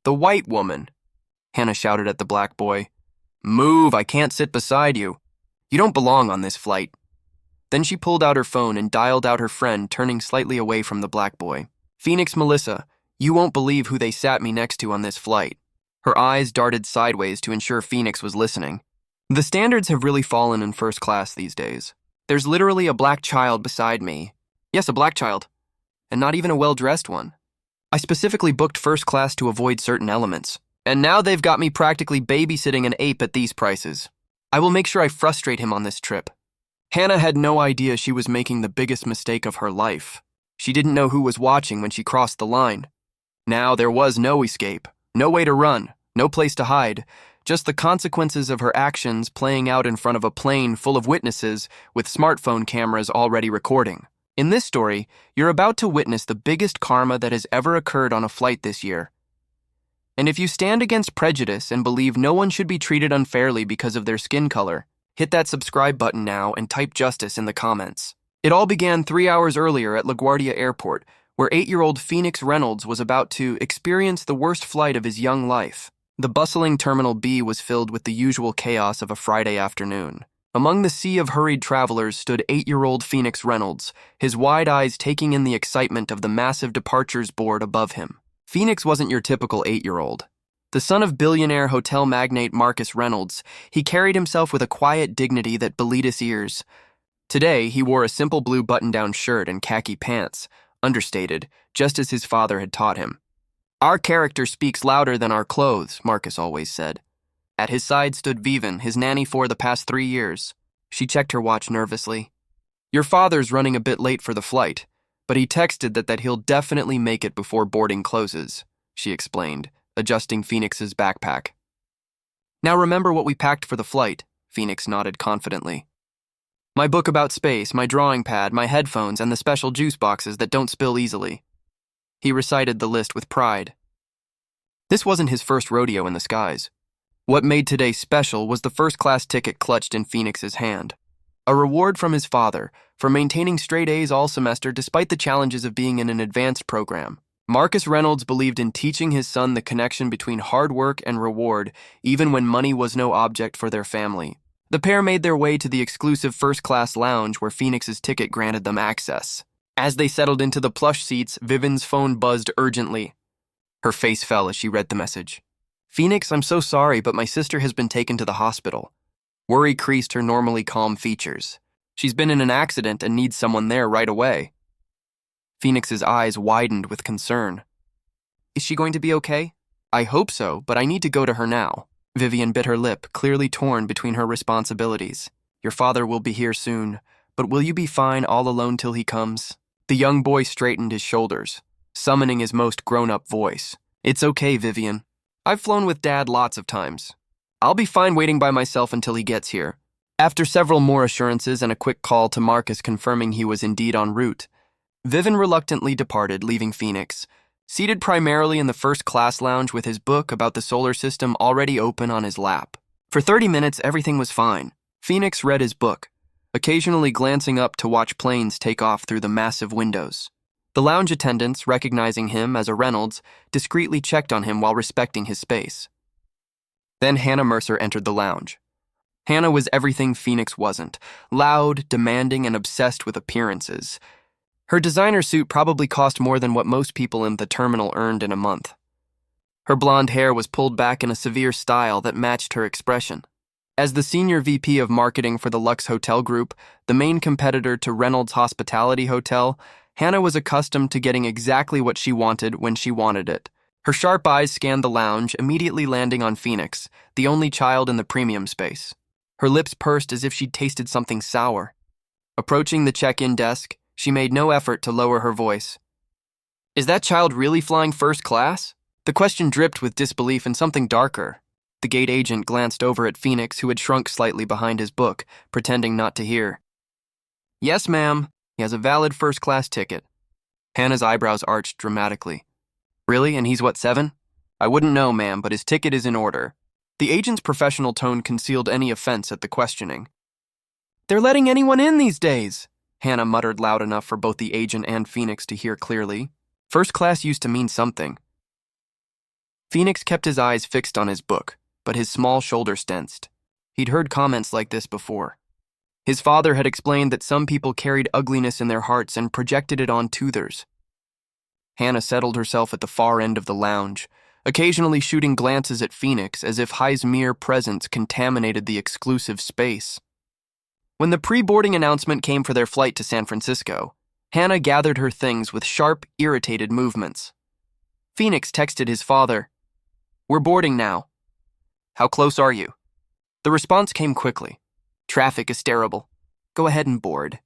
The white woman, Hannah shouted at the black boy. Move, I can't sit beside you. You don't belong on this flight. Then she pulled out her phone and dialed out her friend, turning slightly away from the black boy. Phoenix Melissa, you won't believe who they sat me next to on this flight. Her eyes darted sideways to ensure Phoenix was listening. The standards have really fallen in first class these days. There's literally a black child beside me. Yes, a black child. And not even a well-dressed one. I specifically booked first class to avoid certain elements. And now they've got me practically babysitting an ape at these prices. I will make sure I frustrate him on this trip. Hannah had no idea she was making the biggest mistake of her life. She didn't know who was watching when she crossed the line. Now there was no escape, no way to run, no place to hide, just the consequences of her actions playing out in front of a plane full of witnesses with smartphone cameras already recording. In this story, you're about to witness the biggest karma that has ever occurred on a flight this year. And if you stand against prejudice and believe no one should be treated unfairly because of their skin color, hit that subscribe button now and type justice in the comments. It all began 3 hours earlier at LaGuardia Airport, where 8-year-old Phoenix Reynolds was about to experience the worst flight of his young life. The bustling Terminal B was filled with the usual chaos of a Friday afternoon. Among the sea of hurried travelers stood 8-year-old Phoenix Reynolds, his wide eyes taking in the excitement of the massive departures board above him. Phoenix wasn't your typical 8-year-old. The son of billionaire hotel magnate Marcus Reynolds, he carried himself with a quiet dignity that belied his ears. Today, he wore a simple blue button-down shirt and khaki pants, understated, just as his father had taught him. Our character speaks louder than our clothes, Marcus always said. At his side stood Vivian, his nanny for the past 3 years. She checked her watch nervously. Your father's running a bit late for the flight, but he texted that he'll definitely make it before boarding closes, she explained, adjusting Phoenix's backpack. Now remember what we packed for the flight, Phoenix nodded confidently. My book about space, my drawing pad, my headphones, and the special juice boxes that don't spill easily. He recited the list with pride. This wasn't his first rodeo in the skies. What made today special was the first-class ticket clutched in Phoenix's hand. A reward from his father for maintaining straight A's all semester despite the challenges of being in an advanced program. Marcus Reynolds believed in teaching his son the connection between hard work and reward, even when money was no object for their family. The pair made their way to the exclusive first-class lounge where Phoenix's ticket granted them access. As they settled into the plush seats, Vivian's phone buzzed urgently. Her face fell as she read the message. Phoenix, I'm so sorry, but my sister has been taken to the hospital. Worry creased her normally calm features. She's been in an accident and needs someone there right away. Phoenix's eyes widened with concern. Is she going to be okay? I hope so, but I need to go to her now. Vivian bit her lip, clearly torn between her responsibilities. Your father will be here soon, but will you be fine all alone till he comes? The young boy straightened his shoulders, summoning his most grown-up voice. It's okay, Vivian. I've flown with Dad lots of times. I'll be fine waiting by myself until he gets here. After several more assurances and a quick call to Marcus confirming he was indeed en route, Vivian reluctantly departed, leaving Phoenix, seated primarily in the first-class lounge with his book about the solar system already open on his lap. For 30 minutes, everything was fine. Phoenix read his book, occasionally glancing up to watch planes take off through the massive windows. The lounge attendants, recognizing him as a Reynolds, discreetly checked on him while respecting his space. Then Hannah Mercer entered the lounge. Hannah was everything Phoenix wasn't, loud, demanding, and obsessed with appearances. Her designer suit probably cost more than what most people in the terminal earned in a month. Her blonde hair was pulled back in a severe style that matched her expression. As the senior VP of marketing for the Lux Hotel Group, the main competitor to Reynolds Hospitality Hotel, Hannah was accustomed to getting exactly what she wanted when she wanted it. Her sharp eyes scanned the lounge, immediately landing on Phoenix, the only child in the premium space. Her lips pursed as if she'd tasted something sour. Approaching the check-in desk, she made no effort to lower her voice. Is that child really flying first class? The question dripped with disbelief and something darker. The gate agent glanced over at Phoenix, who had shrunk slightly behind his book, pretending not to hear. Yes, ma'am. He has a valid first-class ticket. Hannah's eyebrows arched dramatically. Really? And he's what, 7? I wouldn't know, ma'am, but his ticket is in order. The agent's professional tone concealed any offense at the questioning. They're letting anyone in these days, Hannah muttered loud enough for both the agent and Phoenix to hear clearly. First class used to mean something. Phoenix kept his eyes fixed on his book, but his small shoulders tensed. He'd heard comments like this before. His father had explained that some people carried ugliness in their hearts and projected it onto others. Hannah settled herself at the far end of the lounge, occasionally shooting glances at Phoenix as if High's mere presence contaminated the exclusive space. When the pre-boarding announcement came for their flight to San Francisco, Hannah gathered her things with sharp, irritated movements. Phoenix texted his father, "We're boarding now. How close are you?" The response came quickly. "Traffic is terrible. Go ahead and board.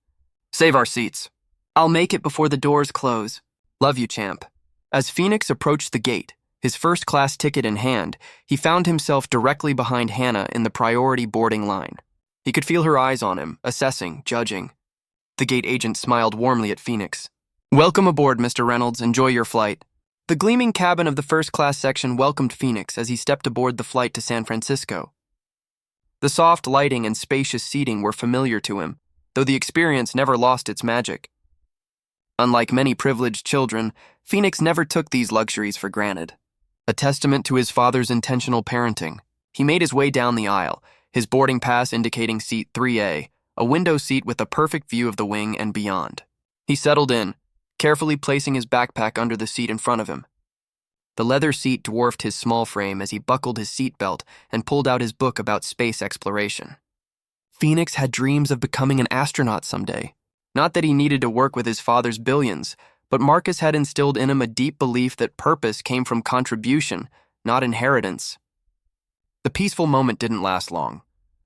Save our seats. I'll make it before the doors close. Love you, champ." As Phoenix approached the gate, his first-class ticket in hand, he found himself directly behind Hannah in the priority boarding line. He could feel her eyes on him, assessing, judging. The gate agent smiled warmly at Phoenix. "Welcome aboard, Mr. Reynolds. Enjoy your flight." The gleaming cabin of the first-class section welcomed Phoenix as he stepped aboard the flight to San Francisco. The soft lighting and spacious seating were familiar to him, though the experience never lost its magic. Unlike many privileged children, Phoenix never took these luxuries for granted. A testament to his father's intentional parenting, he made his way down the aisle, his boarding pass indicating seat 3A, a window seat with a perfect view of the wing and beyond. He settled in, carefully placing his backpack under the seat in front of him. The leather seat dwarfed his small frame as he buckled his seatbelt and pulled out his book about space exploration. Phoenix had dreams of becoming an astronaut someday. Not that he needed to work with his father's billions, but Marcus had instilled in him a deep belief that purpose came from contribution, not inheritance. The peaceful moment didn't last long.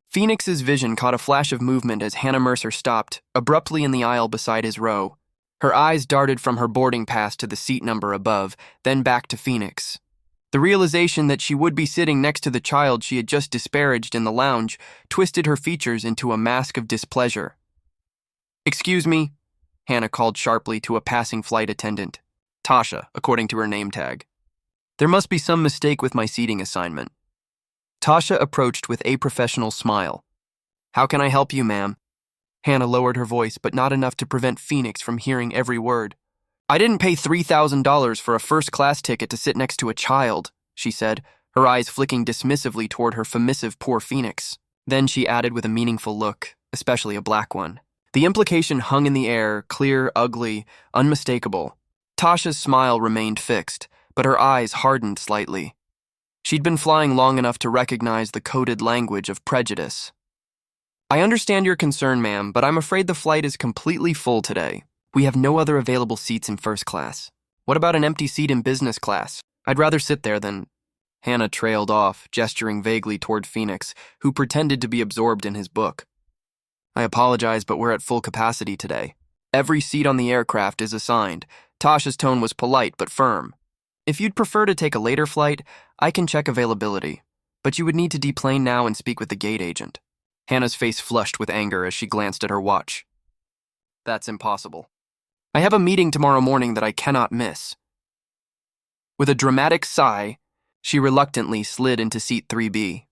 Phoenix's vision caught a flash of movement as Hannah Mercer stopped, abruptly in the aisle beside his row. Her eyes darted from her boarding pass to the seat number above, then back to Phoenix. The realization that she would be sitting next to the child she had just disparaged in the lounge twisted her features into a mask of displeasure. "Excuse me," Hannah called sharply to a passing flight attendant. Tasha, according to her name tag. "There must be some mistake with my seating assignment." Tasha approached with a professional smile. "How can I help you, ma'am?" Hannah lowered her voice, but not enough to prevent Phoenix from hearing every word. "I didn't pay $3,000 for a first-class ticket to sit next to a child," she said, her eyes flicking dismissively toward her submissive poor Phoenix. Then she added with a meaningful look, especially a black one. The implication hung in the air, clear, ugly, unmistakable. Tasha's smile remained fixed, but her eyes hardened slightly. She'd been flying long enough to recognize the coded language of prejudice. "I understand your concern, ma'am, but I'm afraid the flight is completely full today. We have no other available seats in first class. What about an empty seat in business class? I'd rather sit there than—" Hannah trailed off, gesturing vaguely toward Phoenix, who pretended to be absorbed in his book. "I apologize, but we're at full capacity today. Every seat on the aircraft is assigned." Tasha's tone was polite but firm. "If you'd prefer to take a later flight, I can check availability, but you would need to deplane now and speak with the gate agent." Hannah's face flushed with anger as she glanced at her watch. "That's impossible. I have a meeting tomorrow morning that I cannot miss." With a dramatic sigh, she reluctantly slid into seat 3B.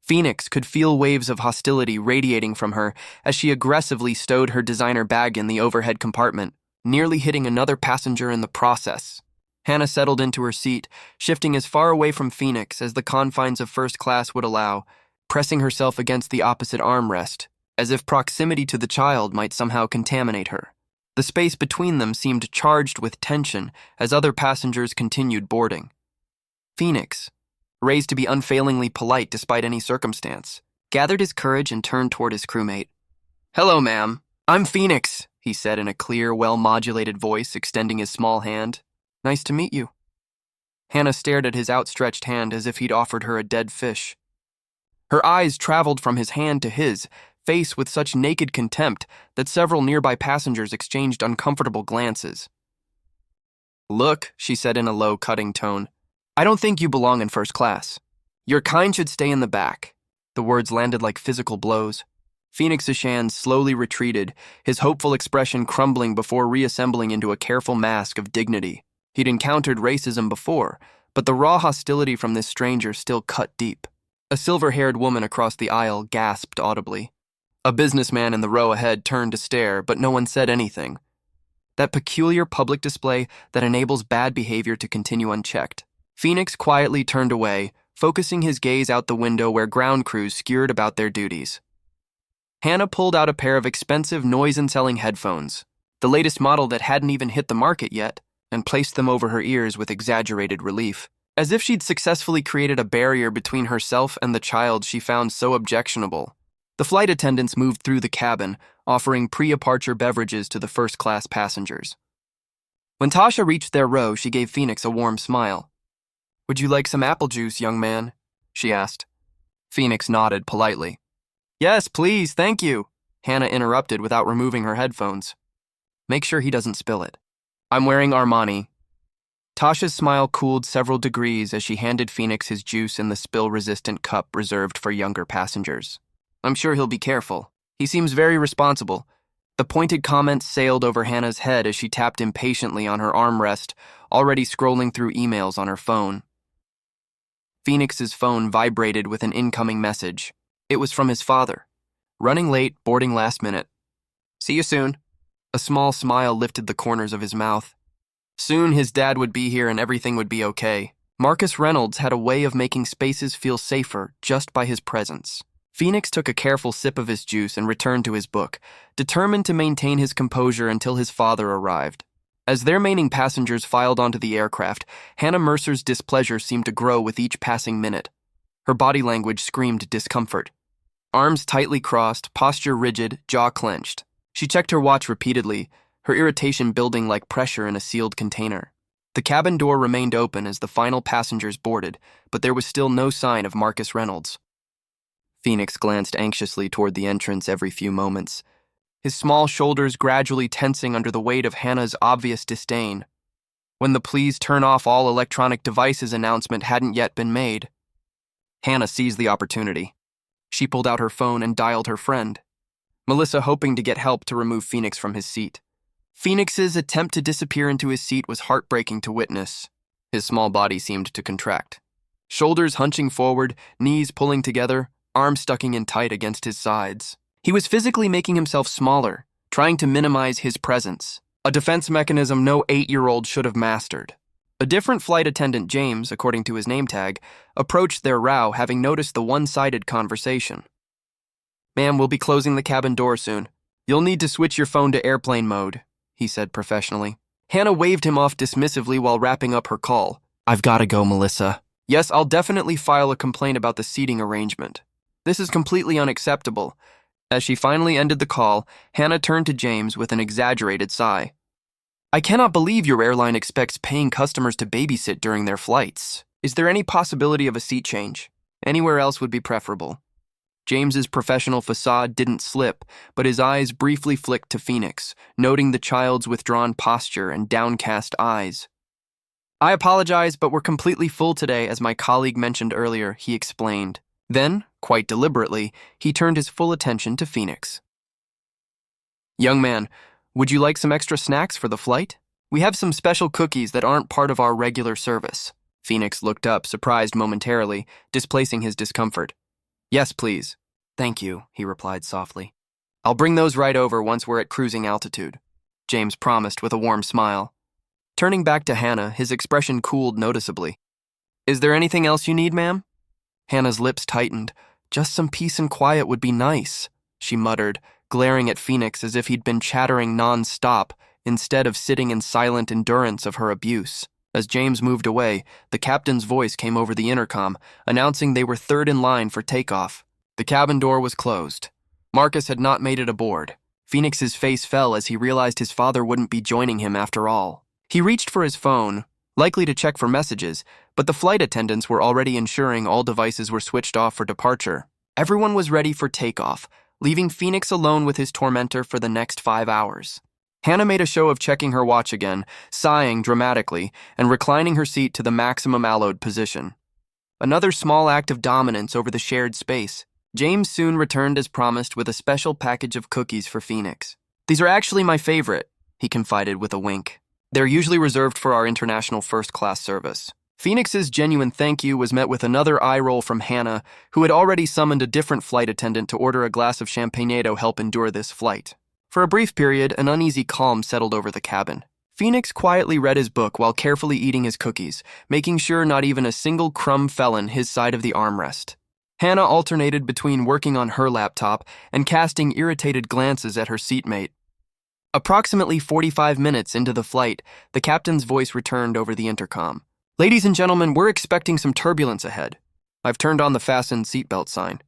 Phoenix could feel waves of hostility radiating from her as she aggressively stowed her designer bag in the overhead compartment, nearly hitting another passenger in the process. Hannah settled into her seat, shifting as far away from Phoenix as the confines of first class would allow, pressing herself against the opposite armrest, as if proximity to the child might somehow contaminate her. The space between them seemed charged with tension as other passengers continued boarding. Phoenix, raised to be unfailingly polite despite any circumstance, gathered his courage and turned toward his crewmate. "Hello, ma'am. I'm Phoenix," he said in a clear, well-modulated voice, extending his small hand. "Nice to meet you." Hannah stared at his outstretched hand as if he'd offered her a dead fish. Her eyes traveled from his hand to his face with such naked contempt that several nearby passengers exchanged uncomfortable glances. "Look," she said in a low, cutting tone, "I don't think you belong in first class. Your kind should stay in the back." The words landed like physical blows. Phoenix's hand slowly retreated, his hopeful expression crumbling before reassembling into a careful mask of dignity. He'd encountered racism before, but the raw hostility from this stranger still cut deep. A silver-haired woman across the aisle gasped audibly. A businessman in the row ahead turned to stare, but no one said anything. That peculiar public display that enables bad behavior to continue unchecked. Phoenix quietly turned away, focusing his gaze out the window where ground crews skirted about their duties. Hannah pulled out a pair of expensive noise-canceling headphones, the latest model that hadn't even hit the market yet, and placed them over her ears with exaggerated relief, as if she'd successfully created a barrier between herself and the child she found so objectionable. The flight attendants moved through the cabin, offering pre-departure beverages to the first-class passengers. When Tasha reached their row, she gave Phoenix a warm smile. "Would you like some apple juice, young man?" she asked. Phoenix nodded politely. "Yes, please, thank you," Hannah interrupted without removing her headphones. "Make sure he doesn't spill it. I'm wearing Armani." Tasha's smile cooled several degrees as she handed Phoenix his juice in the spill-resistant cup reserved for younger passengers. "I'm sure he'll be careful. He seems very responsible." The pointed comment sailed over Hannah's head as she tapped impatiently on her armrest, already scrolling through emails on her phone. Phoenix's phone vibrated with an incoming message. It was from his father. "Running late, boarding last minute. See you soon." A small smile lifted the corners of his mouth. Soon his dad would be here and everything would be okay. Marcus Reynolds had a way of making spaces feel safer just by his presence. Phoenix took a careful sip of his juice and returned to his book, determined to maintain his composure until his father arrived. As their remaining passengers filed onto the aircraft, Hannah Mercer's displeasure seemed to grow with each passing minute. Her body language screamed discomfort. Arms tightly crossed, posture rigid, jaw clenched. She checked her watch repeatedly, her irritation building like pressure in a sealed container. The cabin door remained open as the final passengers boarded, but there was still no sign of Marcus Reynolds. Phoenix glanced anxiously toward the entrance every few moments, his small shoulders gradually tensing under the weight of Hannah's obvious disdain. When the "please turn off all electronic devices" announcement hadn't yet been made, Hannah seized the opportunity. She pulled out her phone and dialed her friend, Melissa, hoping to get help to remove Phoenix from his seat. Phoenix's attempt to disappear into his seat was heartbreaking to witness. His small body seemed to contract. Shoulders hunching forward, knees pulling together, arms stucking in tight against his sides. He was physically making himself smaller, trying to minimize his presence, a defense mechanism no 8-year-old should have mastered. A different flight attendant, James, according to his name tag, approached their row, having noticed the one-sided conversation. "Ma'am, we'll be closing the cabin door soon. You'll need to switch your phone to airplane mode," he said professionally. Hannah waved him off dismissively while wrapping up her call. "I've got to go, Melissa. Yes, I'll definitely file a complaint about the seating arrangement. This is completely unacceptable." As she finally ended the call, Hannah turned to James with an exaggerated sigh. "I cannot believe your airline expects paying customers to babysit during their flights. Is there any possibility of a seat change? Anywhere else would be preferable." James's professional facade didn't slip, but his eyes briefly flicked to Phoenix, noting the child's withdrawn posture and downcast eyes. "I apologize, but we're completely full today, as my colleague mentioned earlier," he explained. Then, quite deliberately, he turned his full attention to Phoenix. "Young man, would you like some extra snacks for the flight? We have some special cookies that aren't part of our regular service." Phoenix looked up, surprised momentarily, displacing his discomfort. "Yes, please." "Thank you," he replied softly. "I'll bring those right over once we're at cruising altitude," James promised with a warm smile. Turning back to Hannah, his expression cooled noticeably. "Is there anything else you need, ma'am?" Hannah's lips tightened. "Just some peace and quiet would be nice," she muttered, glaring at Phoenix as if he'd been chattering non-stop instead of sitting in silent endurance of her abuse. As James moved away, the captain's voice came over the intercom, announcing they were third in line for takeoff. The cabin door was closed. Marcus had not made it aboard. Phoenix's face fell as he realized his father wouldn't be joining him after all. He reached for his phone, likely to check for messages, but the flight attendants were already ensuring all devices were switched off for departure. Everyone was ready for takeoff, leaving Phoenix alone with his tormentor for the next 5 hours. Hannah made a show of checking her watch again, sighing dramatically, and reclining her seat to the maximum allowed position. Another small act of dominance over the shared space. James soon returned as promised with a special package of cookies for Phoenix. "These are actually my favorite," he confided with a wink. "They're usually reserved for our international first-class service." Phoenix's genuine thank you was met with another eye roll from Hannah, who had already summoned a different flight attendant to order a glass of champagne to help endure this flight. For a brief period, an uneasy calm settled over the cabin. Phoenix quietly read his book while carefully eating his cookies, making sure not even a single crumb fell in his side of the armrest. Hannah alternated between working on her laptop and casting irritated glances at her seatmate. Approximately 45 minutes into the flight, the captain's voice returned over the intercom. "Ladies and gentlemen, we're expecting some turbulence ahead. I've turned on the fasten seatbelt sign.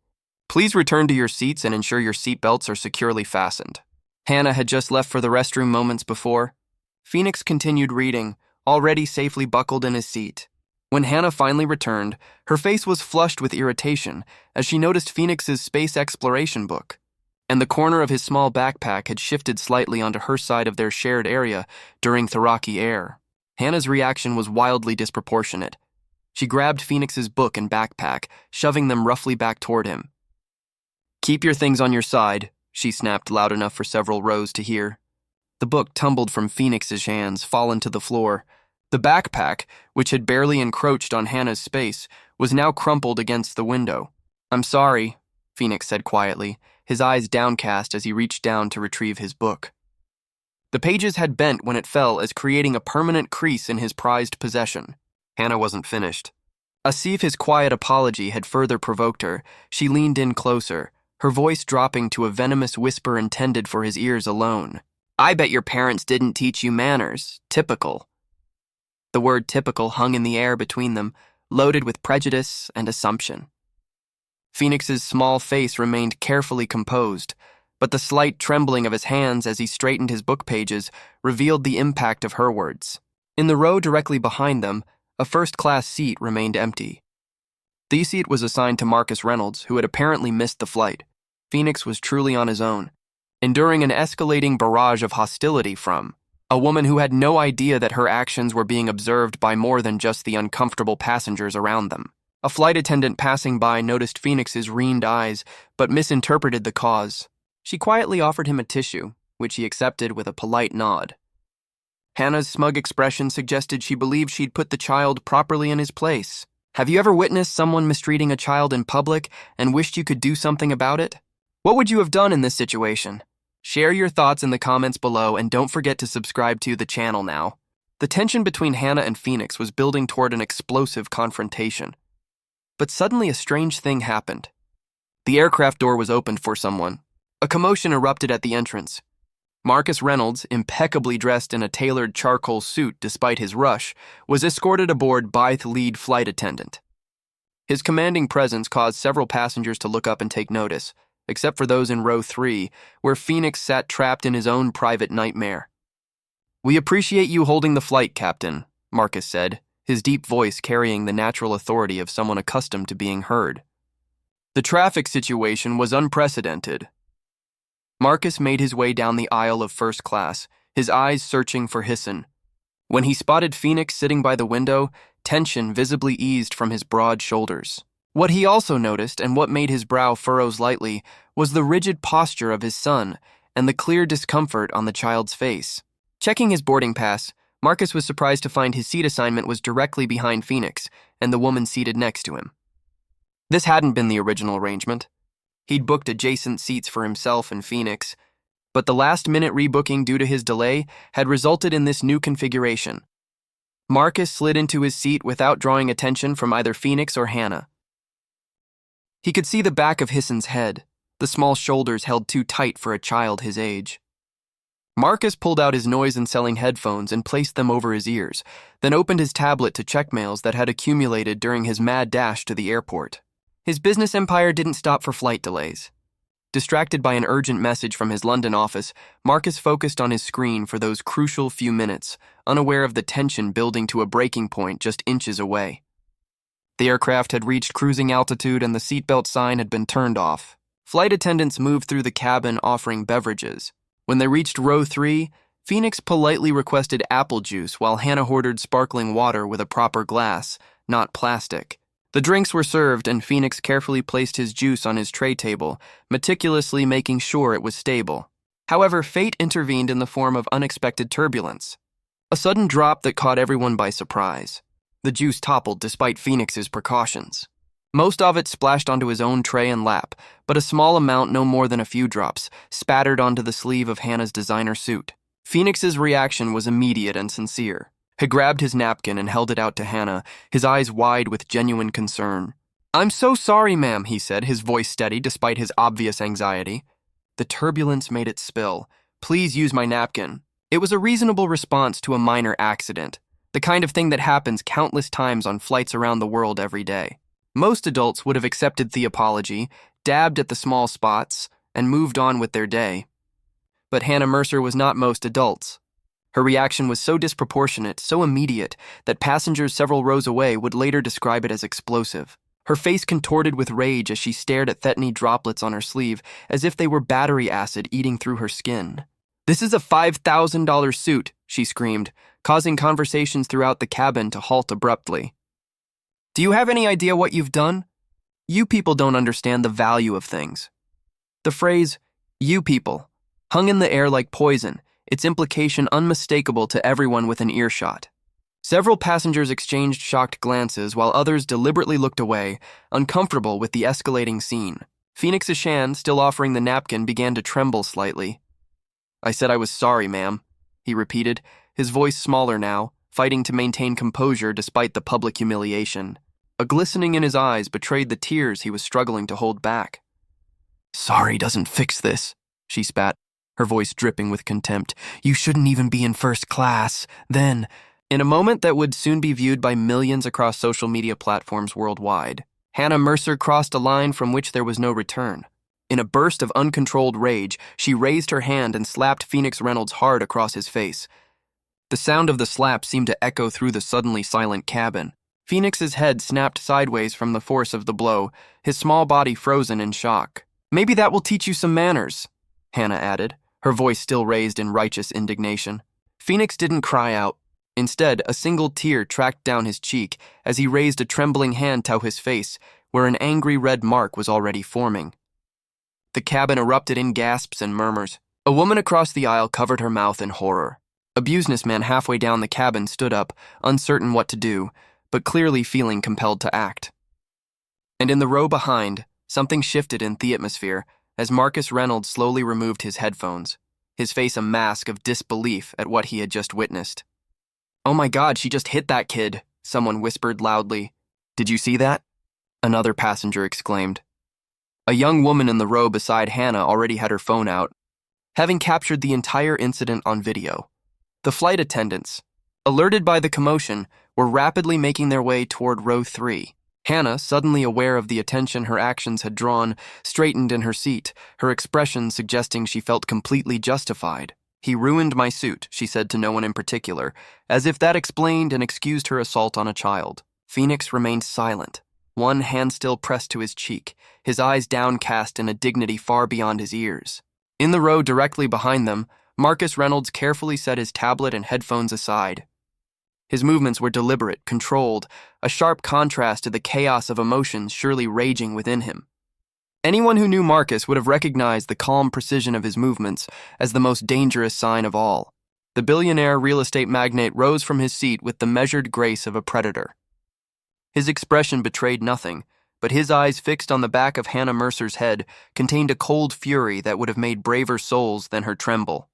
Please return to your seats and ensure your seatbelts are securely fastened." Hannah had just left for the restroom moments before. Phoenix continued reading, already safely buckled in his seat. When Hannah finally returned, her face was flushed with irritation as she noticed Phoenix's space exploration book, and the corner of his small backpack had shifted slightly onto her side of their shared area during Tharaki air. Hannah's reaction was wildly disproportionate. She grabbed Phoenix's book and backpack, shoving them roughly back toward him. "Keep your things on your side," she snapped loud enough for several rows to hear. The book tumbled from Phoenix's hands, fallen to the floor. The backpack, which had barely encroached on Hannah's space, was now crumpled against the window. "I'm sorry," Phoenix said quietly, his eyes downcast as he reached down to retrieve his book. The pages had bent when it fell, as creating a permanent crease in his prized possession. Hannah wasn't finished. As if his quiet apology had further provoked her, she leaned in closer, her voice dropping to a venomous whisper intended for his ears alone. "I bet your parents didn't teach you manners. Typical." The word typical hung in the air between them, loaded with prejudice and assumption. Phoenix's small face remained carefully composed, but the slight trembling of his hands as he straightened his book pages revealed the impact of her words. In the row directly behind them, a first-class seat remained empty. The seat was assigned to Marcus Reynolds, who had apparently missed the flight. Phoenix was truly on his own, enduring an escalating barrage of hostility from a woman who had no idea that her actions were being observed by more than just the uncomfortable passengers around them. A flight attendant passing by noticed Phoenix's reamed eyes, but misinterpreted the cause. She quietly offered him a tissue, which he accepted with a polite nod. Hannah's smug expression suggested she believed she'd put the child properly in his place. Have you ever witnessed someone mistreating a child in public and wished you could do something about it? What would you have done in this situation? Share your thoughts in the comments below, and don't forget to subscribe to the channel now. The tension between Hannah and Phoenix was building toward an explosive confrontation. But suddenly a strange thing happened. The aircraft door was opened for someone. A commotion erupted at the entrance. Marcus Reynolds, impeccably dressed in a tailored charcoal suit despite his rush, was escorted aboard by the lead flight attendant. His commanding presence caused several passengers to look up and take notice, except for those in row 3, where Phoenix sat trapped in his own private nightmare. "We appreciate you holding the flight, Captain," Marcus said, his deep voice carrying the natural authority of someone accustomed to being heard. "The traffic situation was unprecedented." Marcus made his way down the aisle of first class, his eyes searching for Hisson. When he spotted Phoenix sitting by the window, tension visibly eased from his broad shoulders. What he also noticed, and what made his brow furrow slightly, was the rigid posture of his son and the clear discomfort on the child's face. Checking his boarding pass, Marcus was surprised to find his seat assignment was directly behind Phoenix and the woman seated next to him. This hadn't been the original arrangement. He'd booked adjacent seats for himself and Phoenix, but the last-minute rebooking due to his delay had resulted in this new configuration. Marcus slid into his seat without drawing attention from either Phoenix or Hannah. He could see the back of Hisson's head, the small shoulders held too tight for a child his age. Marcus pulled out his noise-canceling headphones and placed them over his ears, then opened his tablet to check mails that had accumulated during his mad dash to the airport. His business empire didn't stop for flight delays. Distracted by an urgent message from his London office, Marcus focused on his screen for those crucial few minutes, unaware of the tension building to a breaking point just inches away. The aircraft had reached cruising altitude and the seatbelt sign had been turned off. Flight attendants moved through the cabin offering beverages. When they reached row 3, Phoenix politely requested apple juice while Hannah ordered sparkling water with a proper glass, not plastic. The drinks were served and Phoenix carefully placed his juice on his tray table, meticulously making sure it was stable. However, fate intervened in the form of unexpected turbulence. A sudden drop that caught everyone by surprise. The juice toppled despite Phoenix's precautions. Most of it splashed onto his own tray and lap, but a small amount, no more than a few drops, spattered onto the sleeve of Hannah's designer suit. Phoenix's reaction was immediate and sincere. He grabbed his napkin and held it out to Hannah, his eyes wide with genuine concern. "I'm so sorry, ma'am," he said, his voice steady despite his obvious anxiety. The turbulence made it spill. "Please use my napkin." It was a reasonable response to a minor accident, the kind of thing that happens countless times on flights around the world every day. Most adults would have accepted the apology, dabbed at the small spots, and moved on with their day. But Hannah Mercer was not most adults. Her reaction was so disproportionate, so immediate, that passengers several rows away would later describe it as explosive. Her face contorted with rage as she stared at tetany droplets on her sleeve, as if they were battery acid eating through her skin. "This is a $5,000 suit," she screamed, causing conversations throughout the cabin to halt abruptly. "Do you have any idea what you've done? You people don't understand the value of things." The phrase, "you people," hung in the air like poison, its implication unmistakable to everyone within earshot. Several passengers exchanged shocked glances while others deliberately looked away, uncomfortable with the escalating scene. Phoenix's hand, still offering the napkin, began to tremble slightly. "I said I was sorry, ma'am," he repeated, his voice smaller now, fighting to maintain composure despite the public humiliation. A glistening in his eyes betrayed the tears he was struggling to hold back. "Sorry doesn't fix this," she spat, her voice dripping with contempt. "You shouldn't even be in first class. Then..." In a moment that would soon be viewed by millions across social media platforms worldwide, Hannah Mercer crossed a line from which there was no return. In a burst of uncontrolled rage, she raised her hand and slapped Phoenix Reynolds hard across his face. The sound of the slap seemed to echo through the suddenly silent cabin. Phoenix's head snapped sideways from the force of the blow, his small body frozen in shock. "Maybe that will teach you some manners," Hannah added, her voice still raised in righteous indignation. Phoenix didn't cry out. Instead, a single tear tracked down his cheek as he raised a trembling hand to his face, where an angry red mark was already forming. The cabin erupted in gasps and murmurs. A woman across the aisle covered her mouth in horror. A businessman halfway down the cabin stood up, uncertain what to do, but clearly feeling compelled to act. And in the row behind, something shifted in the atmosphere as Marcus Reynolds slowly removed his headphones, his face a mask of disbelief at what he had just witnessed. "Oh my God, she just hit that kid," someone whispered loudly. "Did you see that?" another passenger exclaimed. A young woman in the row beside Hannah already had her phone out, having captured the entire incident on video. The flight attendants, alerted by the commotion, were rapidly making their way toward row 3. Hannah, suddenly aware of the attention her actions had drawn, straightened in her seat, her expression suggesting she felt completely justified. "He ruined my suit," she said to no one in particular, as if that explained and excused her assault on a child. Phoenix remained silent, one hand still pressed to his cheek, his eyes downcast in a dignity far beyond his ears. In the row directly behind them, Marcus Reynolds carefully set his tablet and headphones aside. His movements were deliberate, controlled, a sharp contrast to the chaos of emotions surely raging within him. Anyone who knew Marcus would have recognized the calm precision of his movements as the most dangerous sign of all. The billionaire real estate magnate rose from his seat with the measured grace of a predator. His expression betrayed nothing, but his eyes fixed on the back of Hannah Mercer's head contained a cold fury that would have made braver souls than her tremble.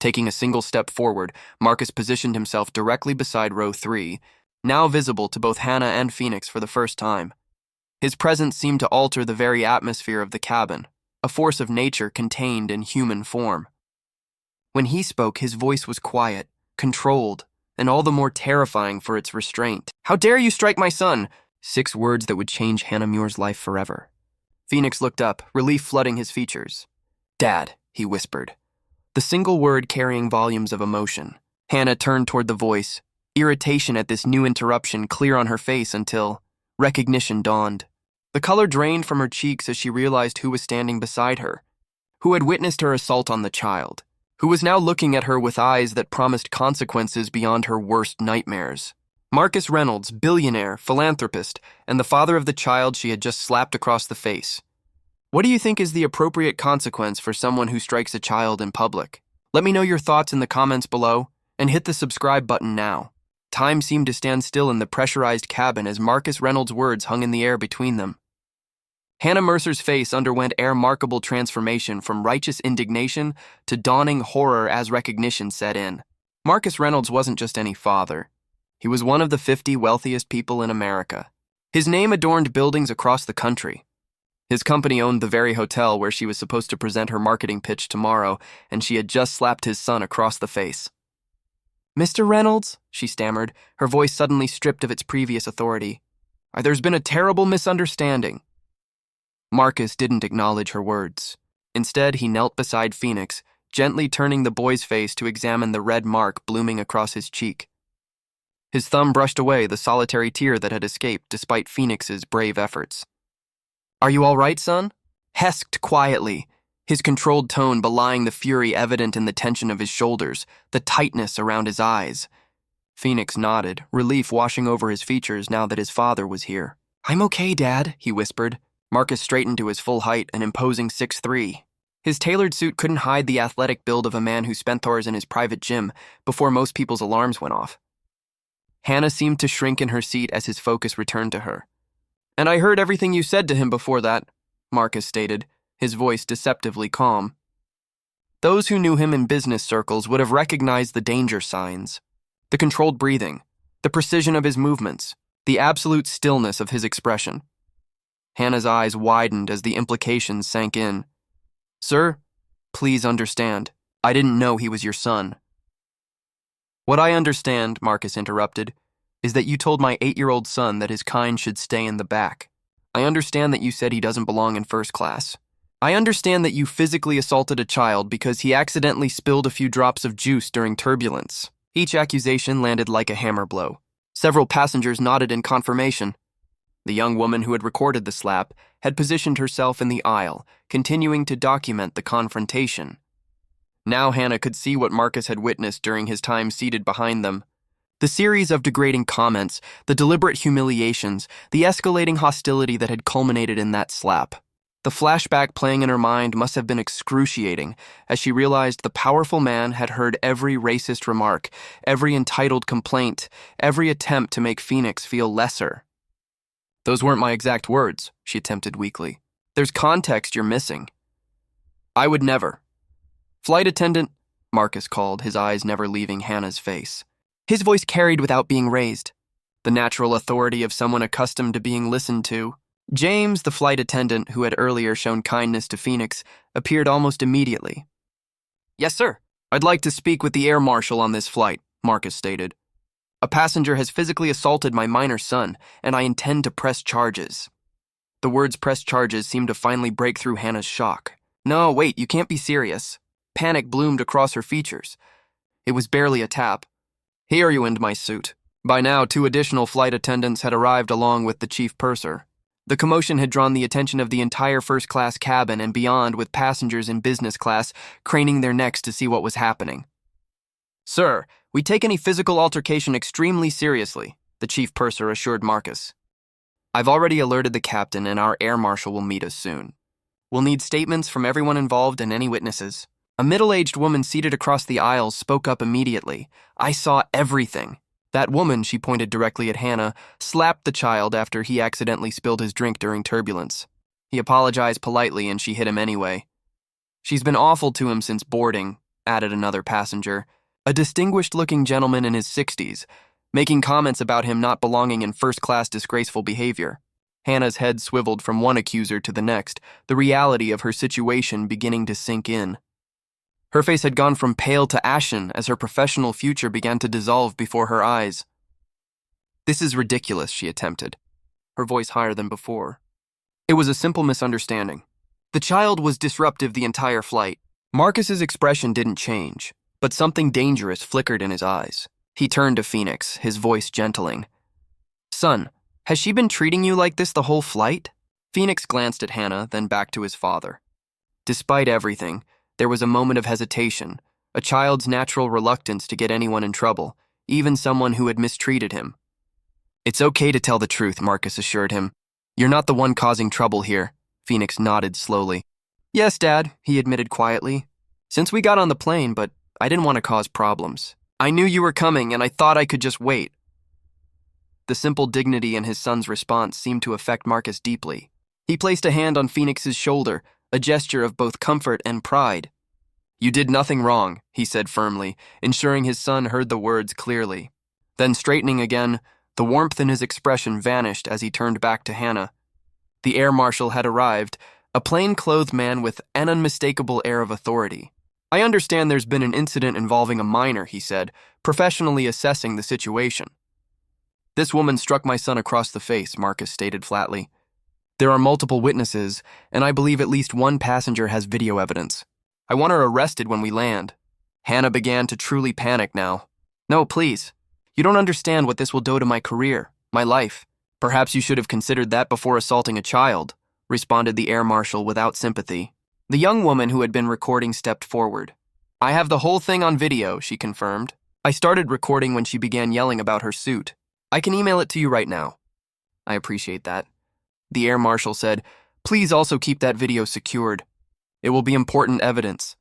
Taking a single step forward, Marcus positioned himself directly beside row 3, now visible to both Hannah and Phoenix for the first time. His presence seemed to alter the very atmosphere of the cabin, a force of nature contained in human form. When he spoke, his voice was quiet, controlled, and all the more terrifying for its restraint. "How dare you strike my son?" 6 words that would change Hannah Muir's life forever. Phoenix looked up, relief flooding his features. "Dad," he whispered, the single word carrying volumes of emotion. Hannah turned toward the voice, irritation at this new interruption clear on her face until recognition dawned. The color drained from her cheeks as she realized who was standing beside her, who had witnessed her assault on the child, who was now looking at her with eyes that promised consequences beyond her worst nightmares. Marcus Reynolds, billionaire, philanthropist, and the father of the child she had just slapped across the face. What do you think is the appropriate consequence for someone who strikes a child in public? Let me know your thoughts in the comments below, and hit the subscribe button now. Time seemed to stand still in the pressurized cabin as Marcus Reynolds' words hung in the air between them. Hannah Mercer's face underwent a remarkable transformation from righteous indignation to dawning horror as recognition set in. Marcus Reynolds wasn't just any father. He was one of the 50 wealthiest people in America. His name adorned buildings across the country. His company owned the very hotel where she was supposed to present her marketing pitch tomorrow, and she had just slapped his son across the face. "Mr. Reynolds," she stammered, her voice suddenly stripped of its previous authority. "There's been a terrible misunderstanding." Marcus didn't acknowledge her words. Instead, he knelt beside Phoenix, gently turning the boy's face to examine the red mark blooming across his cheek. His thumb brushed away the solitary tear that had escaped despite Phoenix's brave efforts. "Are you all right, son?" Hesked quietly, his controlled tone belying the fury evident in the tension of his shoulders, the tightness around his eyes. Phoenix nodded, relief washing over his features now that his father was here. "I'm okay, Dad," he whispered. Marcus straightened to his full height, an imposing 6'3". His tailored suit couldn't hide the athletic build of a man who spent hours in his private gym before most people's alarms went off. Hannah seemed to shrink in her seat as his focus returned to her. "And I heard everything you said to him before that," Marcus stated, his voice deceptively calm. Those who knew him in business circles would have recognized the danger signs. The controlled breathing, the precision of his movements, the absolute stillness of his expression. Hannah's eyes widened as the implications sank in. "Sir, please understand, I didn't know he was your son." "What I understand," Marcus interrupted, "is that you told my 8-year-old son that his kind should stay in the back. I understand that you said he doesn't belong in first class. I understand that you physically assaulted a child because he accidentally spilled a few drops of juice during turbulence." Each accusation landed like a hammer blow. Several passengers nodded in confirmation. The young woman who had recorded the slap had positioned herself in the aisle, continuing to document the confrontation. Now Hannah could see what Marcus had witnessed during his time seated behind them. The series of degrading comments, the deliberate humiliations, the escalating hostility that had culminated in that slap. The flashback playing in her mind must have been excruciating as she realized the powerful man had heard every racist remark, every entitled complaint, every attempt to make Phoenix feel lesser. "Those weren't my exact words," she attempted weakly. "There's context you're missing." "I would never." "Flight attendant," Marcus called, his eyes never leaving Hannah's face. His voice carried without being raised, the natural authority of someone accustomed to being listened to. James, the flight attendant who had earlier shown kindness to Phoenix, appeared almost immediately. "Yes, sir. I'd like to speak with the air marshal on this flight," Marcus stated. "A passenger has physically assaulted my minor son, and I intend to press charges." The words "press charges" seemed to finally break through Hannah's shock. "No, wait, you can't be serious." Panic bloomed across her features. It was barely a tap. "Here you in my suit." By now, 2 additional flight attendants had arrived along with the chief purser. The commotion had drawn the attention of the entire first-class cabin and beyond, with passengers in business class craning their necks to see what was happening. "Sir, we take any physical altercation extremely seriously," the chief purser assured Marcus. "I've already alerted the captain and our air marshal will meet us soon. We'll need statements from everyone involved and any witnesses." A middle-aged woman seated across the aisle spoke up immediately. "I saw everything." That woman, she pointed directly at Hannah, slapped the child after he accidentally spilled his drink during turbulence. He apologized politely and she hit him anyway. "She's been awful to him since boarding," added another passenger, a distinguished-looking gentleman in his 60s, making comments about him not belonging in first-class disgraceful behavior. Hannah's head swiveled from one accuser to the next, the reality of her situation beginning to sink in. Her face had gone from pale to ashen as her professional future began to dissolve before her eyes. "This is ridiculous," she attempted, her voice higher than before. "It was a simple misunderstanding. The child was disruptive the entire flight." Marcus's expression didn't change, but something dangerous flickered in his eyes. He turned to Phoenix, his voice gentling. "Son, has she been treating you like this the whole flight?" Phoenix glanced at Hannah, then back to his father. Despite everything, there was a moment of hesitation, a child's natural reluctance to get anyone in trouble, even someone who had mistreated him. "It's okay to tell the truth," Marcus assured him. "You're not the one causing trouble here." Phoenix nodded slowly. "Yes, Dad," he admitted quietly. "Since we got on the plane, but I didn't want to cause problems. I knew you were coming, and I thought I could just wait." The simple dignity in his son's response seemed to affect Marcus deeply. He placed a hand on Phoenix's shoulder, a gesture of both comfort and pride. "You did nothing wrong," he said firmly, ensuring his son heard the words clearly. Then straightening again, the warmth in his expression vanished as he turned back to Hannah. The air marshal had arrived, a plain-clothed man with an unmistakable air of authority. "I understand there's been an incident involving a minor," he said, professionally assessing the situation. "This woman struck my son across the face," Marcus stated flatly. "There are multiple witnesses, and I believe at least one passenger has video evidence. I want her arrested when we land." Hannah began to truly panic now. "No, please. You don't understand what this will do to my career, my life. Perhaps you should have considered that before assaulting a child," responded the air marshal without sympathy. The young woman who had been recording stepped forward. "I have the whole thing on video," she confirmed. "I started recording when she began yelling about her suit. I can email it to you right now." "I appreciate that." The air marshal said, "Please also keep that video secured. It will be important evidence."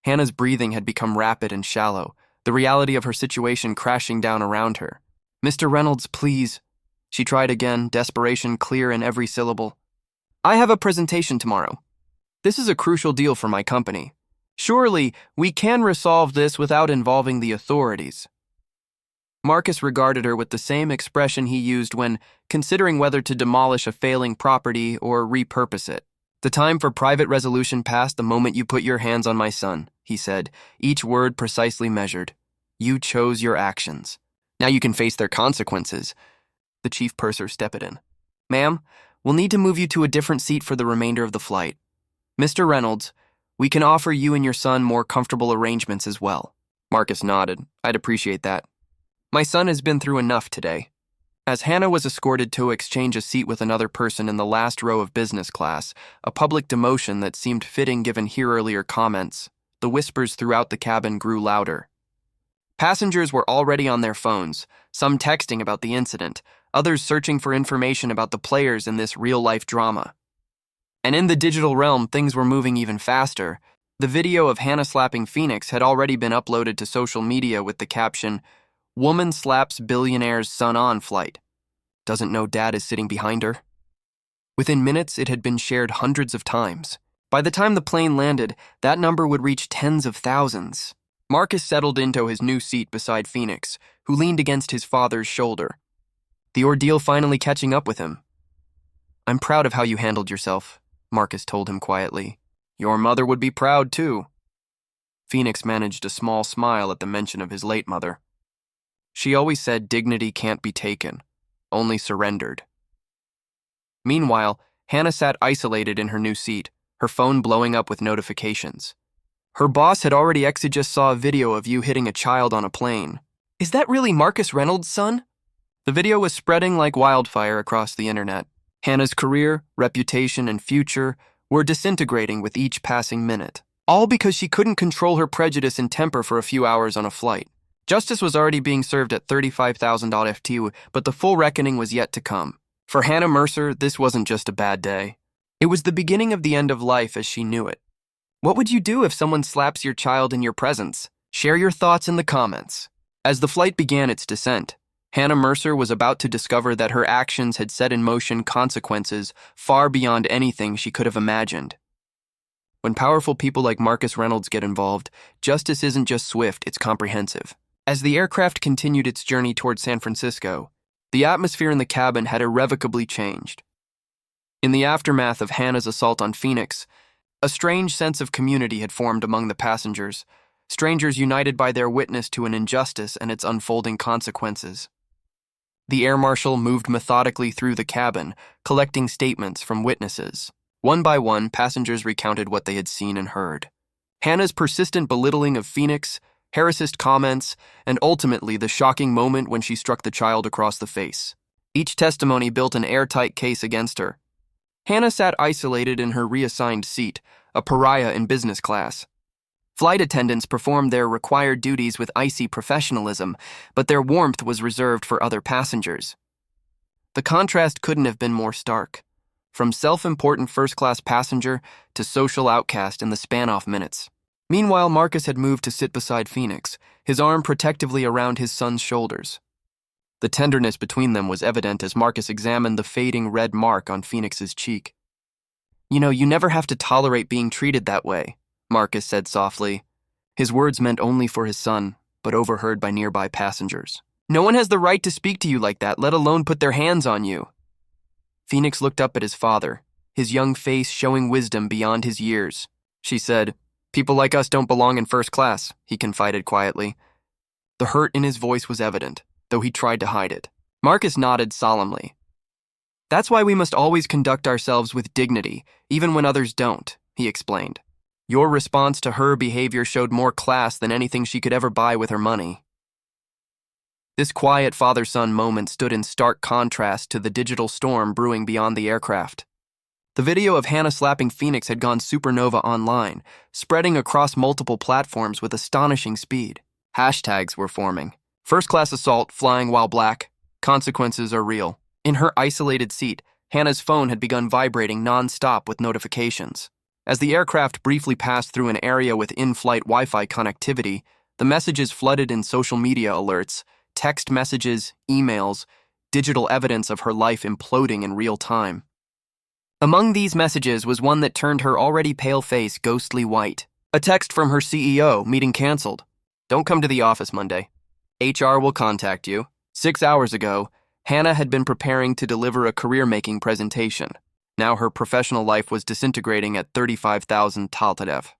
Hannah's breathing had become rapid and shallow, the reality of her situation crashing down around her. "Mr. Reynolds, please." She tried again, desperation clear in every syllable. "I have a presentation tomorrow. This is a crucial deal for my company. Surely, we can resolve this without involving the authorities." Marcus regarded her with the same expression he used when considering whether to demolish a failing property or repurpose it. "The time for private resolution passed the moment you put your hands on my son," he said, each word precisely measured. "You chose your actions. Now you can face their consequences." The chief purser stepped in. "Ma'am, we'll need to move you to a different seat for the remainder of the flight. Mr. Reynolds, we can offer you and your son more comfortable arrangements as well." Marcus nodded. "I'd appreciate that. My son has been through enough today." As Hannah was escorted to exchange a seat with another person in the last row of business class, a public demotion that seemed fitting given her earlier comments, the whispers throughout the cabin grew louder. Passengers were already on their phones, some texting about the incident, others searching for information about the players in this real-life drama. And in the digital realm, things were moving even faster. The video of Hannah slapping Phoenix had already been uploaded to social media with the caption, "Woman slaps billionaire's son on flight. Doesn't know dad is sitting behind her." Within minutes, it had been shared hundreds of times. By the time the plane landed, that number would reach tens of thousands. Marcus settled into his new seat beside Phoenix, who leaned against his father's shoulder. The ordeal finally catching up with him. "I'm proud of how you handled yourself," Marcus told him quietly. "Your mother would be proud, too." Phoenix managed a small smile at the mention of his late mother. "She always said dignity can't be taken, only surrendered." Meanwhile, Hannah sat isolated in her new seat, her phone blowing up with notifications. Her boss had already just saw a video of you hitting a child on a plane. "Is that really Marcus Reynolds' son?" The video was spreading like wildfire across the internet. Hannah's career, reputation, and future were disintegrating with each passing minute, all because she couldn't control her prejudice and temper for a few hours on a flight. Justice was already being served at $35,000 FTU, but the full reckoning was yet to come. For Hannah Mercer, this wasn't just a bad day. It was the beginning of the end of life as she knew it. What would you do if someone slaps your child in your presence? Share your thoughts in the comments. As the flight began its descent, Hannah Mercer was about to discover that her actions had set in motion consequences far beyond anything she could have imagined. When powerful people like Marcus Reynolds get involved, justice isn't just swift, it's comprehensive. As the aircraft continued its journey toward San Francisco, the atmosphere in the cabin had irrevocably changed. In the aftermath of Hannah's assault on Phoenix, a strange sense of community had formed among the passengers, strangers united by their witness to an injustice and its unfolding consequences. The air marshal moved methodically through the cabin, collecting statements from witnesses. One by one, passengers recounted what they had seen and heard. Hannah's persistent belittling of Phoenix, Harris's comments, and ultimately the shocking moment when she struck the child across the face. Each testimony built an airtight case against her. Hannah sat isolated in her reassigned seat, a pariah in business class. Flight attendants performed their required duties with icy professionalism, but their warmth was reserved for other passengers. The contrast couldn't have been more stark. From self-important first-class passenger to social outcast in the span of minutes. Meanwhile, Marcus had moved to sit beside Phoenix, his arm protectively around his son's shoulders. The tenderness between them was evident as Marcus examined the fading red mark on Phoenix's cheek. "You know, you never have to tolerate being treated that way," Marcus said softly. His words meant only for his son, but overheard by nearby passengers. "No one has the right to speak to you like that, let alone put their hands on you." Phoenix looked up at his father, his young face showing wisdom beyond his years. She said, "People like us don't belong in first class," he confided quietly. The hurt in his voice was evident, though he tried to hide it. Marcus nodded solemnly. "That's why we must always conduct ourselves with dignity, even when others don't," he explained. "Your response to her behavior showed more class than anything she could ever buy with her money." This quiet father-son moment stood in stark contrast to the digital storm brewing beyond the aircraft. The video of Hannah slapping Phoenix had gone supernova online, spreading across multiple platforms with astonishing speed. Hashtags were forming. "First-class assault, flying while black. Consequences are real." In her isolated seat, Hannah's phone had begun vibrating non-stop with notifications. As the aircraft briefly passed through an area with in-flight Wi-Fi connectivity, the messages flooded in social media alerts, text messages, emails, digital evidence of her life imploding in real time. Among these messages was one that turned her already pale face ghostly white. A text from her CEO, meeting canceled. "Don't come to the office Monday. HR will contact you." 6 hours ago, Hannah had been preparing to deliver a career-making presentation. Now her professional life was disintegrating at 35,000 Taltadev.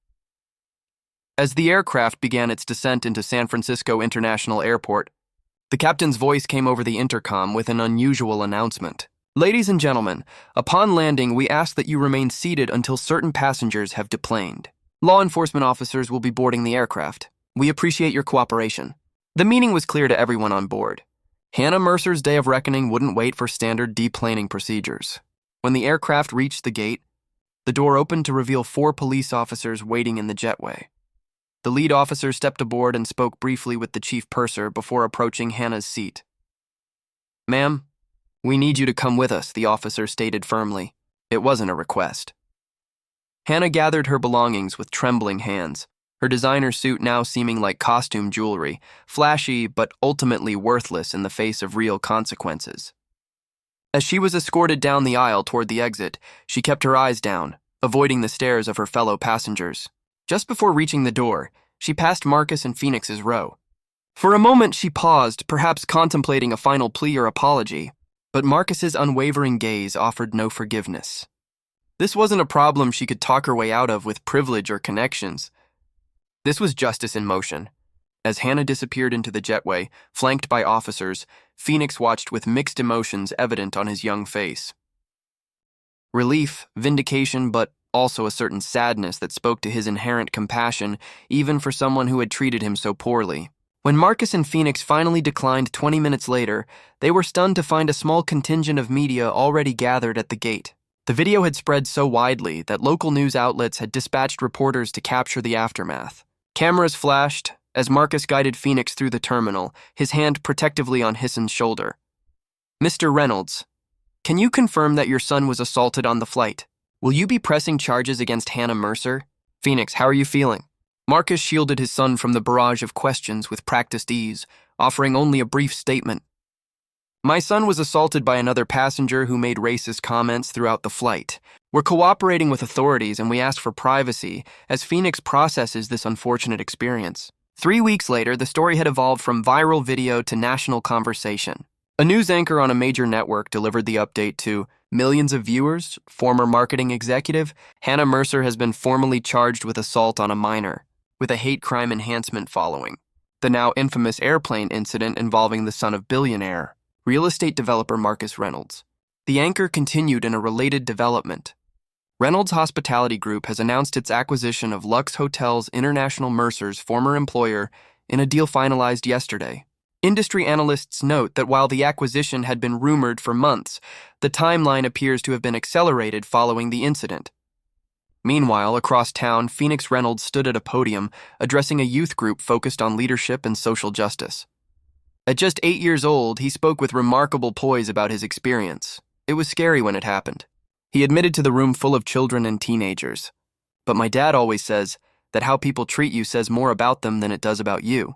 As the aircraft began its descent into San Francisco International Airport, the captain's voice came over the intercom with an unusual announcement. "Ladies and gentlemen, upon landing, we ask that you remain seated until certain passengers have deplaned. Law enforcement officers will be boarding the aircraft. We appreciate your cooperation." The meaning was clear to everyone on board. Hannah Mercer's day of reckoning wouldn't wait for standard deplaning procedures. When the aircraft reached the gate, the door opened to reveal 4 police officers waiting in the jetway. The lead officer stepped aboard and spoke briefly with the chief purser before approaching Hannah's seat. "Ma'am, we need you to come with us," the officer stated firmly. It wasn't a request. Hannah gathered her belongings with trembling hands, her designer suit now seeming like costume jewelry, flashy but ultimately worthless in the face of real consequences. As she was escorted down the aisle toward the exit, she kept her eyes down, avoiding the stares of her fellow passengers. Just before reaching the door, she passed Marcus and Phoenix's row. For a moment she paused, perhaps contemplating a final plea or apology, but Marcus's unwavering gaze offered no forgiveness. This wasn't a problem she could talk her way out of with privilege or connections. This was justice in motion. As Hannah disappeared into the jetway, flanked by officers, Phoenix watched with mixed emotions evident on his young face. Relief, vindication, but also a certain sadness that spoke to his inherent compassion, even for someone who had treated him so poorly. When Marcus and Phoenix finally declined 20 minutes later, they were stunned to find a small contingent of media already gathered at the gate. The video had spread so widely that local news outlets had dispatched reporters to capture the aftermath. Cameras flashed as Marcus guided Phoenix through the terminal, his hand protectively on Hisson's shoulder. "Mr. Reynolds, can you confirm that your son was assaulted on the flight? Will you be pressing charges against Hannah Mercer? Phoenix, how are you feeling?" Marcus shielded his son from the barrage of questions with practiced ease, offering only a brief statement. "My son was assaulted by another passenger who made racist comments throughout the flight. We're cooperating with authorities and we ask for privacy as Phoenix processes this unfortunate experience." 3 weeks later, the story had evolved from viral video to national conversation. A news anchor on a major network delivered the update to millions of viewers. Former marketing executive, Hannah Mercer has been formally charged with assault on a minor, with a hate crime enhancement following. The now infamous airplane incident involving the son of Billionaire, real estate developer Marcus Reynolds. The anchor continued in a related development. Reynolds Hospitality Group has announced its acquisition of Lux Hotels International Mercer's former employer in a deal finalized yesterday. Industry analysts note that while the acquisition had been rumored for months, the timeline appears to have been accelerated following the incident. Meanwhile, across town, Phoenix Reynolds stood at a podium addressing a youth group focused on leadership and social justice. At just 8 years old, he spoke with remarkable poise about his experience. It was scary when it happened. He admitted to the room full of children and teenagers. "But my dad always says that how people treat you says more about them than it does about you."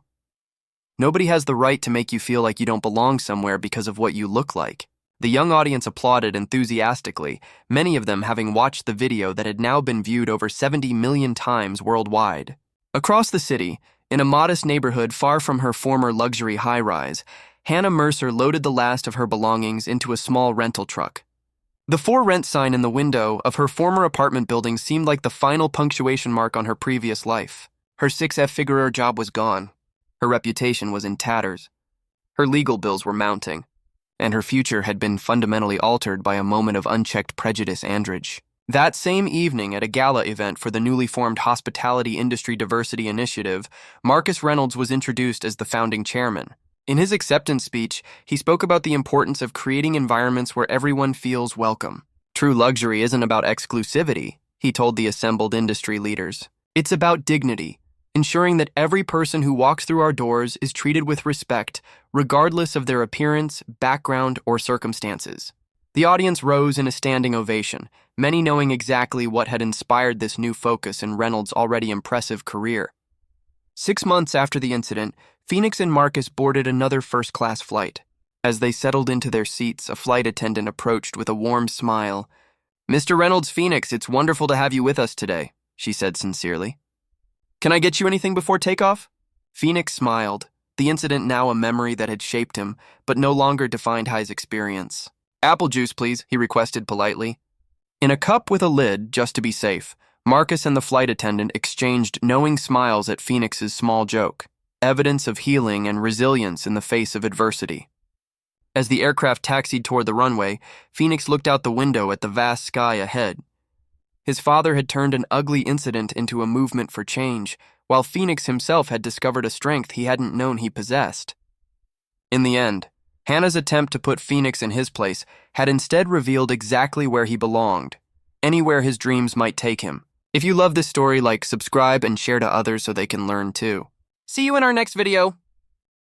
Nobody has the right to make you feel like you don't belong somewhere because of what you look like. The young audience applauded enthusiastically, many of them having watched the video that had now been viewed over 70 million times worldwide. Across the city, in a modest neighborhood far from her former luxury high-rise, Hannah Mercer loaded the last of her belongings into a small rental truck. The for rent sign in the window of her former apartment building seemed like the final punctuation mark on her previous life. Her 6-figure job was gone. Her reputation was in tatters. Her legal bills were mounting, and her future had been fundamentally altered by a moment of unchecked prejudice androge. That same evening at a gala event for the newly formed Hospitality Industry Diversity Initiative, Marcus Reynolds was introduced as the founding chairman. In his acceptance speech, he spoke about the importance of creating environments where everyone feels welcome. True luxury isn't about exclusivity, he told the assembled industry leaders. It's about dignity, ensuring that every person who walks through our doors is treated with respect, regardless of their appearance, background, or circumstances. The audience rose in a standing ovation, many knowing exactly what had inspired this new focus in Reynolds' already impressive career. 6 months after the incident, Phoenix and Marcus boarded another first-class flight. As they settled into their seats, a flight attendant approached with a warm smile. "Mr. Reynolds, Phoenix, it's wonderful to have you with us today," she said sincerely. "Can I get you anything before takeoff?" Phoenix smiled, the incident now a memory that had shaped him, but no longer defined his experience. "Apple juice, please," he requested politely. In a cup with a lid, just to be safe, Marcus and the flight attendant exchanged knowing smiles at Phoenix's small joke, evidence of healing and resilience in the face of adversity. As the aircraft taxied toward the runway, Phoenix looked out the window at the vast sky ahead. His father had turned an ugly incident into a movement for change, while Phoenix himself had discovered a strength he hadn't known he possessed. In the end, Hannah's attempt to put Phoenix in his place had instead revealed exactly where he belonged, anywhere his dreams might take him. If you love this story, subscribe and share to others so they can learn too. See you in our next video.